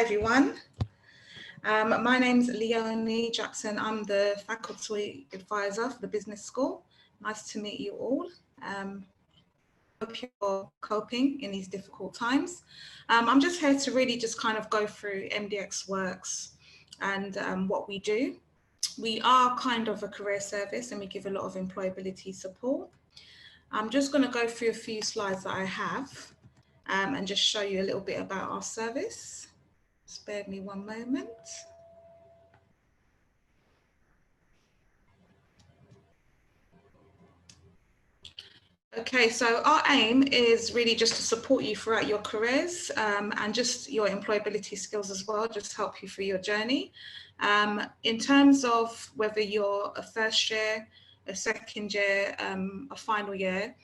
everyone. My name's Leonie Jackson. I'm the faculty advisor for the business school. Nice to meet you all. Hope you're coping in these difficult times. I'm just here to really just kind of go through MDX Works and what we do. We are kind of a career service and we give a lot of employability support. I'm just going to go through a few slides that I have and just show you a little bit about our service. Spare me one moment. Okay, so our aim is really just to support you throughout your careers and just your employability skills as well, just help you through your journey. In terms of whether you're a first year, a second year, a final year,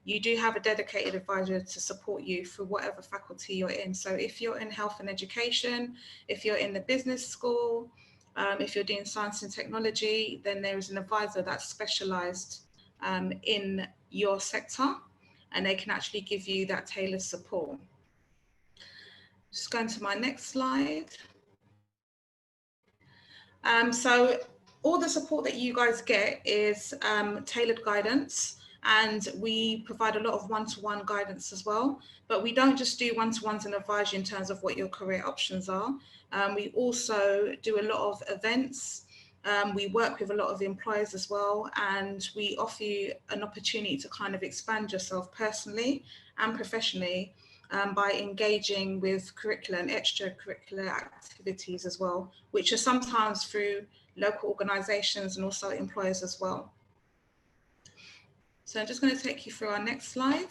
you do have a dedicated advisor to support you through whatever faculty you're in. So if you're in health and education, if you're in the business school, if you're doing science and technology, then there is an advisor that's specialized in your sector, and they can actually give you that tailored support. Just going to my next slide. So all the support that you guys get is tailored guidance, and we provide a lot of one-to-one guidance as well. But we don't just do one-to-ones and advise you in terms of what your career options are. We also do a lot of events. We work with a lot of employers as well, and we offer you an opportunity to kind of expand yourself personally and professionally by engaging with curricular and extracurricular activities as well, which are sometimes through local organisations and also employers as well. So I'm just going to take you through our next slide.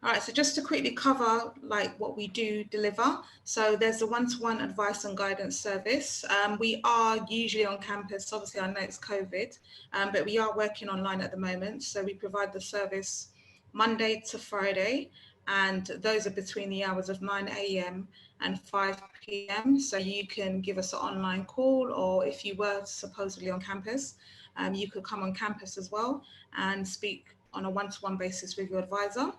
All right, so just to quickly cover like what we do deliver. So there's a one-to-one advice and guidance service. We are usually on campus. Obviously, I know it's COVID, but we are working online at the moment. So we provide the service Monday to Friday, and those are between the hours of 9 a.m. and 5 p.m. So you can give us an online call, or if you were supposedly on campus, you could come on campus as well and speak on a one-to-one basis with your advisor.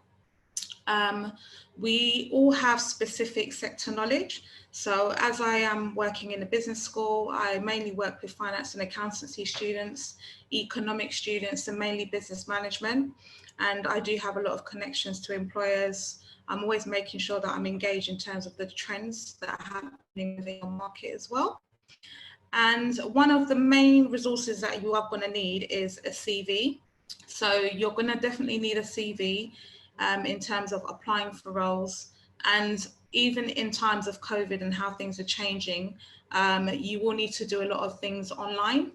We all have specific sector knowledge. So as I am working in a business school, I mainly work with finance and accountancy students, economic students, and mainly business management. And I do have a lot of connections to employers. I'm always making sure that I'm engaged in terms of the trends that are happening within the market as well. And one of the main resources that you are going to need is a CV. So you're going to definitely need a CV in terms of applying for roles, and even in times of COVID and how things are changing, you will need to do a lot of things online.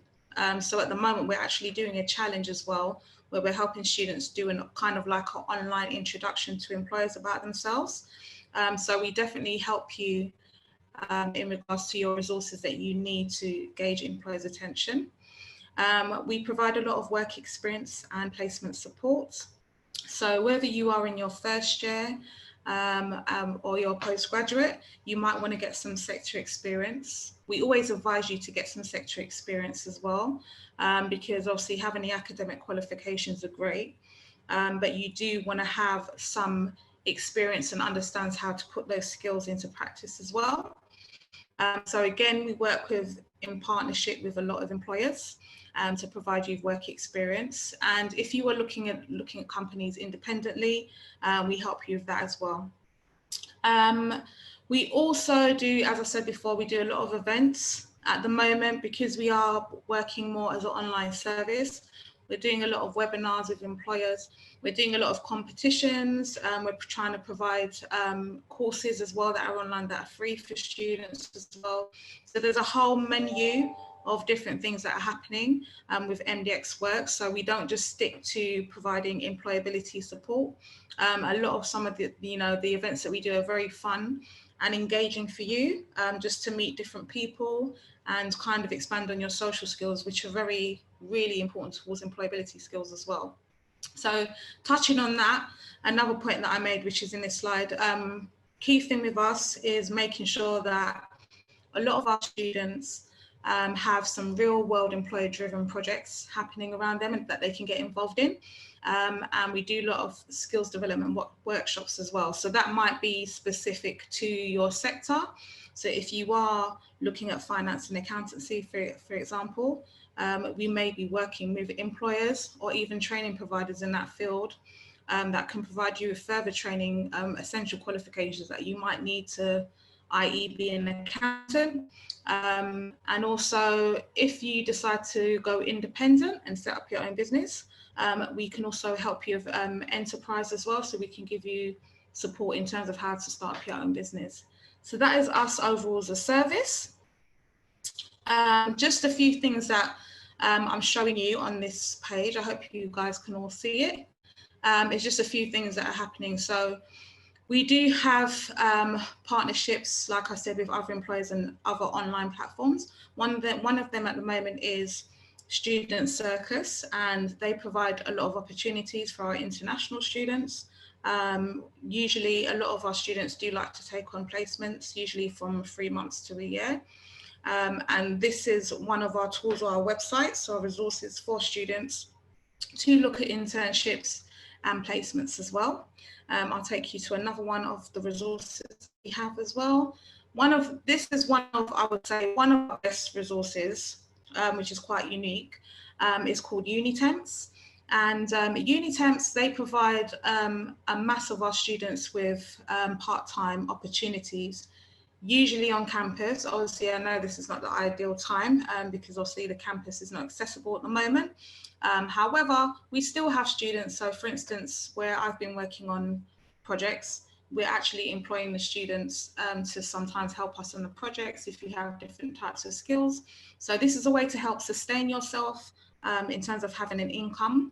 So at the moment, we're actually doing a challenge as well, where we're helping students do a kind of like an online introduction to employers about themselves. So we definitely help you in regards to your resources that you need to gauge employers' attention. We provide a lot of work experience and placement support. So whether you are in your first year or your postgraduate, you might want to get some sector experience. We always advise you to get some sector experience as well, because obviously having the academic qualifications are great, but you do want to have some experience and understand how to put those skills into practice as well. So again, we work in partnership with a lot of employers to provide you work experience. And if you are looking at companies independently, we help you with that as well. We also do, as I said before, we do a lot of events at the moment because we are working more as an online service. We're doing a lot of webinars with employers. We're doing a lot of competitions. We're trying to provide courses as well that are online that are free for students as well. So there's a whole menu of different things that are happening with MDX Works. So we don't just stick to providing employability support. A lot of some of the events that we do are very fun and engaging for you, just to meet different people and kind of expand on your social skills, which are really important towards employability skills as well. So touching on that, another point that I made, which is in this slide, key thing with us is making sure that a lot of our students have some real world employer driven projects happening around them and that they can get involved in. And we do a lot of skills development workshops as well. So that might be specific to your sector. So if you are looking at finance and accountancy, for example, we may be working with employers or even training providers in that field that can provide you with further training, essential qualifications that you might need to, i.e. be an accountant. And also, if you decide to go independent and set up your own business, we can also help you with enterprise as well. So we can give you support in terms of how to start up your own business. So that is us overall as a service. Just a few things that I'm showing you on this page. I hope you guys can all see it. It's just a few things that are happening. So we do have partnerships, like I said, with other employers and other online platforms. One of them at the moment is Student Circus, and they provide a lot of opportunities for our international students. Usually a lot of our students do like to take on placements, usually from 3 months to a year. And this is one of our tools on our website, so our resources for students to look at internships and placements as well. I'll take you to another one of the resources we have as well. This is one of, I would say, one of our best resources, which is quite unique. It's called Unitemps. And Unitemps, they provide a mass of our students with part-time opportunities, usually on campus. Obviously, I know this is not the ideal time because obviously the campus is not accessible at the moment. However, we still have students. So for instance, where I've been working on projects, we're actually employing the students to sometimes help us on the projects if you have different types of skills. So this is a way to help sustain yourself in terms of having an income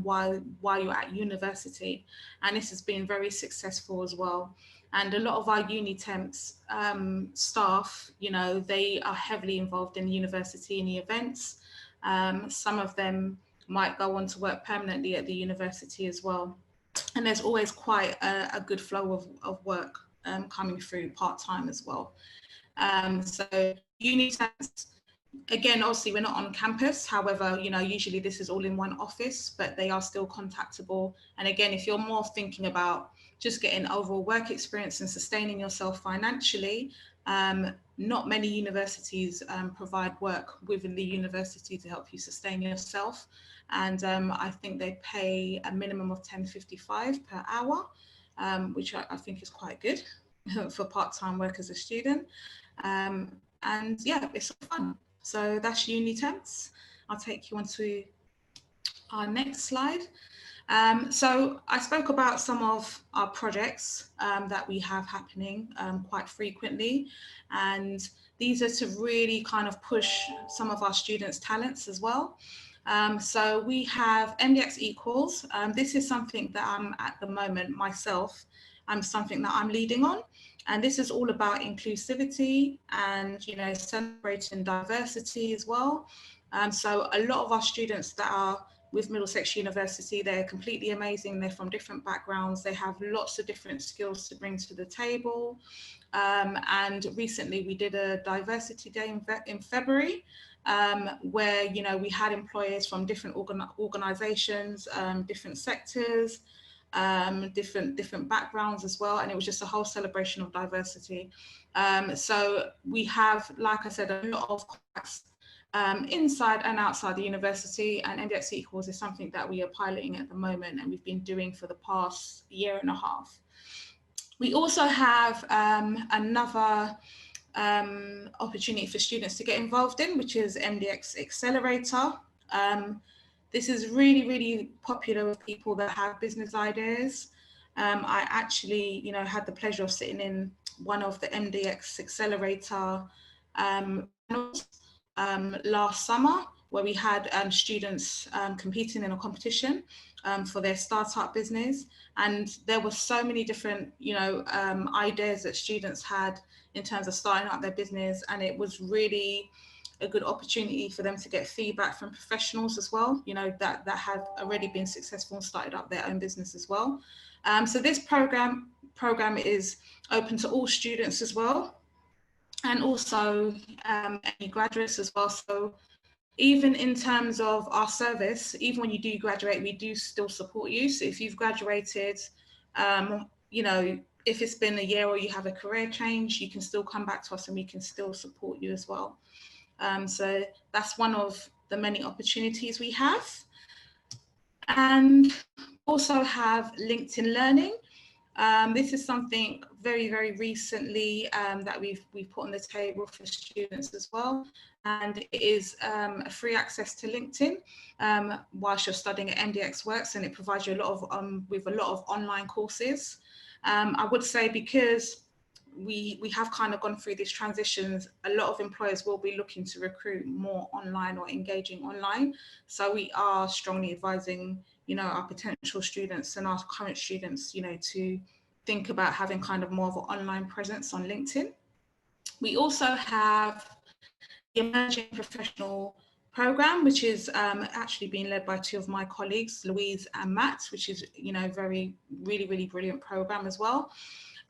while you're at university. And this has been very successful as well. And a lot of our Unitemps staff, you know, they are heavily involved in university and the events. Some of them might go on to work permanently at the university as well. And there's always quite a good flow of work coming through part-time as well. So Unitemps, again, obviously we're not on campus. However, you know, usually this is all in one office, but they are still contactable. And again, if you're more thinking about just getting overall work experience and sustaining yourself financially, not many universities provide work within the university to help you sustain yourself. And I think they pay a minimum of £10.55 per hour, which I think is quite good for part-time work as a student. And yeah, it's fun. So that's Unitemps. I'll take you on to our next slide. So I spoke about some of our projects that we have happening quite frequently, and these are to really kind of push some of our students' talents as well. So we have MDX Equals. This is something that I'm at the moment myself, something that I'm leading on. And this is all about inclusivity and, you know, celebrating diversity as well. So a lot of our students that are with Middlesex University, they're completely amazing. They're from different backgrounds. They have lots of different skills to bring to the table. And recently we did a diversity day in February, where, you know, we had employers from different organizations, different sectors, different backgrounds as well, and it was just a whole celebration of diversity. So we have, like I said, a lot of contacts inside and outside the university, and MDX Equals is something that we are piloting at the moment and we've been doing for the past year and a half. We also have another opportunity for students to get involved in, which is MDX Accelerator. This is really, really popular with people that have business ideas. I actually, you know, had the pleasure of sitting in one of the MDX Accelerator panels last summer, where we had students competing in a competition for their startup business. And there were so many different, you know, ideas that students had in terms of starting up their business. And it was really a good opportunity for them to get feedback from professionals as well, you know, that have already been successful and started up their own business as well. So this program is open to all students as well. and also any graduates as well. So even in terms of our service, even when you do graduate, we do still support you. So if you've graduated, you know, if it's been a year or you have a career change, you can still come back to us and we can still support you as well. So that's one of the many opportunities we have. And also have LinkedIn Learning. This is something very, very recently that we've put on the table for students as well. And it is a free access to LinkedIn whilst you're studying at MDX Works, and it provides you a lot of with a lot of online courses. I would say because we have kind of gone through these transitions, a lot of employers will be looking to recruit more online or engaging online. So we are strongly advising, you know, our potential students and our current students, you know, to think about having kind of more of an online presence on LinkedIn. We also have the Emerging Professional Program, which is actually being led by two of my colleagues, Louise and Matt, which is, you know, really, really brilliant program as well.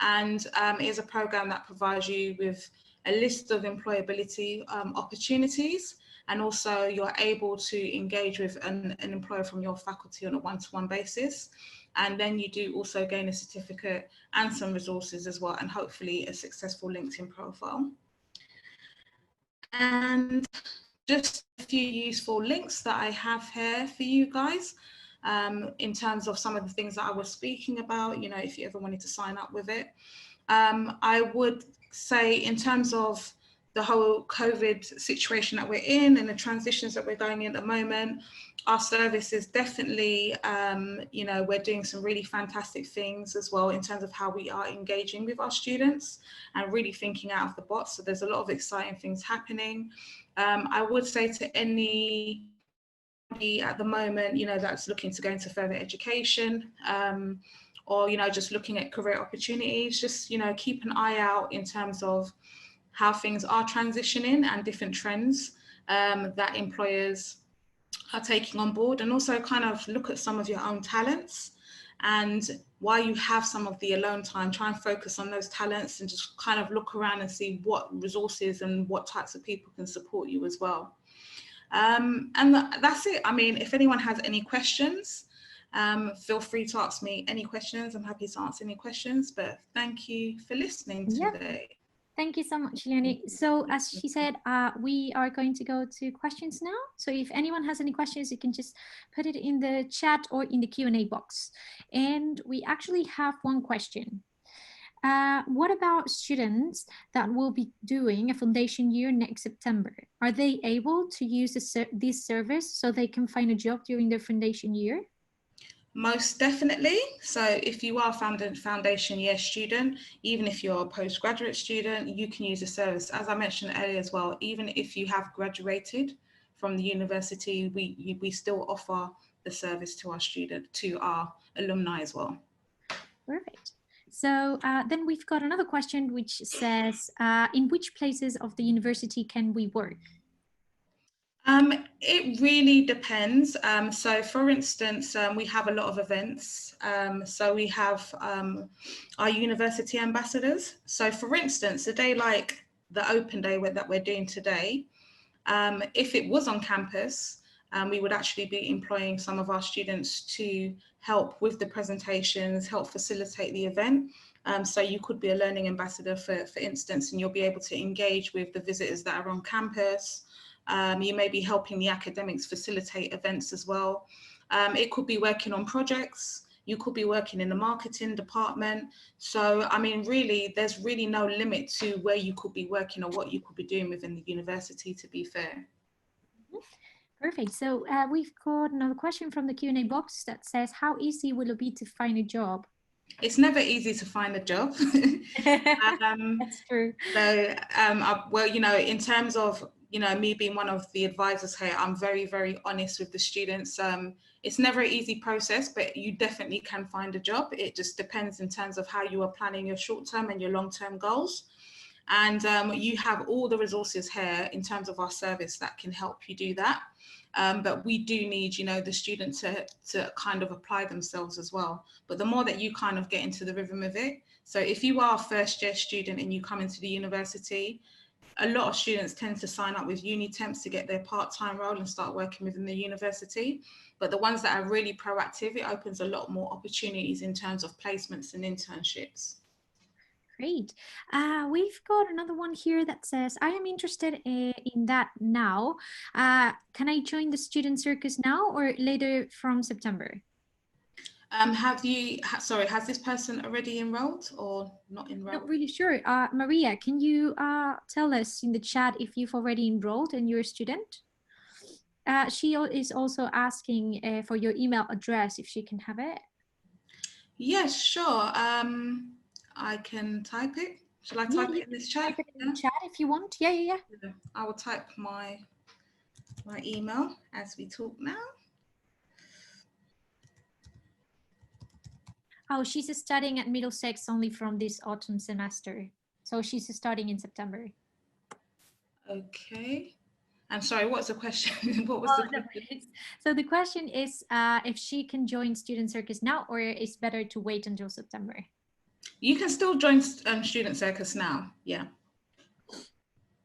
And it is a program that provides you with a list of employability opportunities, and also you're able to engage with an employer from your faculty on a one-to-one basis. And then you do also gain a certificate and some resources as well, and hopefully a successful LinkedIn profile. And just a few useful links that I have here for you guys. In terms of some of the things that I was speaking about, you know, if you ever wanted to sign up with it. I would say in terms of the whole COVID situation that we're in and the transitions that we're going in at the moment, our service is definitely, you know, we're doing some really fantastic things as well in terms of how we are engaging with our students and really thinking out of the box. So there's a lot of exciting things happening. I would say to any at the moment, you know, that's looking to go into further education, or, you know, just looking at career opportunities, just, you know, keep an eye out in terms of how things are transitioning and different trends that employers are taking on board, and also kind of look at some of your own talents. And while you have some of the alone time, try and focus on those talents and just kind of look around and see what resources and what types of people can support you as well. And that's it. I mean, if anyone has any questions, feel free to ask me any questions. I'm happy to answer any questions, but thank you for listening today. Thank you so much, Leonie. So as she said, we are going to go to questions now. So if anyone has any questions, you can just put it in the chat or in the Q&A box. And we actually have one question. What about students that will be doing a foundation year next September? Are they able to use this service so they can find a job during their foundation year? Most definitely. So if you are a foundation year student, even if you're a postgraduate student, you can use the service. As I mentioned earlier as well, even if you have graduated from the university, we still offer the service to our alumni as well. Perfect. So then we've got another question which says, in which places of the university can we work? It really depends. So for instance, we have a lot of events. So we have our university ambassadors. So for instance, a day like the open day that we're doing today, if it was on campus, we would actually be employing some of our students to help with the presentations, help facilitate the event. So you could be a learning ambassador, for instance, and you'll be able to engage with the visitors that are on campus. You may be helping the academics facilitate events as well. It could be working on projects. You could be working in the marketing department. So, I mean, really, there's really no limit to where you could be working or what you could be doing within the university, to be fair. Perfect. So we've got another question from the Q&A box that says, how easy will it be to find a job? It's never easy to find a job. That's true. So, well, you know, in terms of, you know, me being one of the advisors here, I'm very, very honest with the students. It's never an easy process, but you definitely can find a job. It just depends in terms of how you are planning your short-term and your long-term goals. And you have all the resources here in terms of our service that can help you do that. But we do need, you know, the student to kind of apply themselves as well. But the more that you kind of get into the rhythm of it. So if you are a first year student and you come into the university, a lot of students tend to sign up with uni temps to get their part-time role and start working within the university. But the ones that are really proactive, it opens a lot more opportunities in terms of placements and internships. Great. We've got another one here that says, I am interested in that now. Can I join the student circus now or later from September? Has this person already enrolled or not enrolled? Not really sure. Maria, can you tell us in the chat if you've already enrolled and you're a student? She is also asking for your email address if she can have it. Yes, sure. I can type it. Shall I type it in this chat? Type it in the chat if you want. Yeah. I will type my email as we talk now. Oh, she's studying at Middlesex only from this autumn semester. So she's starting in September. Okay. I'm sorry, what's the question? What was the question? So the question is if she can join Student Circus now or it's better to wait until September? You can still join Student Circus now, yeah.